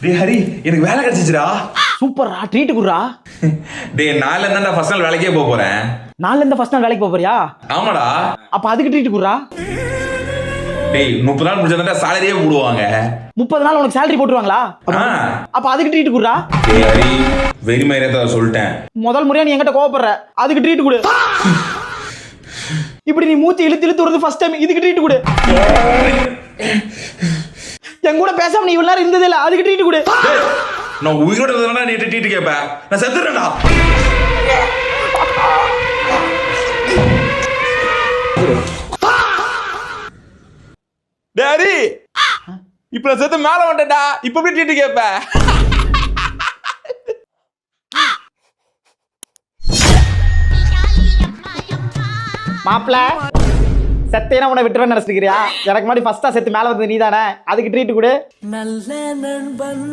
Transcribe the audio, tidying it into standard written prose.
டேய் ஹரி, எனக்கு வேலை கிடைச்சிச்சுடா. சூப்பர்ரா, ட்ரீட் குடுறா. டேய் நாளைல இருந்தா நான் ஃபர்ஸ்ட் நாள் வேலைக்கே போக போறேன். நாளைல இருந்து ஃபர்ஸ்ட் நாள் வேலைக்கு போறியா? ஆமாடா. அப்ப அதுக்கு ட்ரீட் குடுறா. டேய் 30 நாள் முடிஞ்சா சாலரியே போடுவாங்க. 30 நாள் உனக்கு salary போட்டுருவாங்களா? அப்ப அதுக்கு ட்ரீட் குடுறா. டேய் ஹரி, வெரி மைரேதா சொல்லிட்டேன். முதல் முறையா நீ என்கிட்ட கோவப்படுற, அதுக்கு ட்ரீட் கொடு. இப்படி நீ மூச்சு இழுத்து இழுத்து வருது ஃபர்ஸ்ட் டைம், இதுக்கு ட்ரீட் கொடு. என் கூட பேசாம நீ இவ்வளவு நேரம் இருந்ததே இல்ல, அதுக்கு ட்ரீட் கொடு. நான் உயிரோட இருந்தா நீ ட்ரீட் கேப்ப, நான் செத்துறேன்டா. டேரி, இப்ப நான் செத்து மேல வந்துட்டேன்டா. இப்ப எப்படி ட்ரீட் கேப்ப? மாப்ள, செத்தேனா உன்னை விட்டுருவேன் நினைச்சிருக்கிறியா? எனக்கு மாதிரி ஃபர்ஸ்டா செத்து மேல வந்தது நீ தானே, அதுக்கு ட்ரீட் கொடு. நல்ல நண்பன்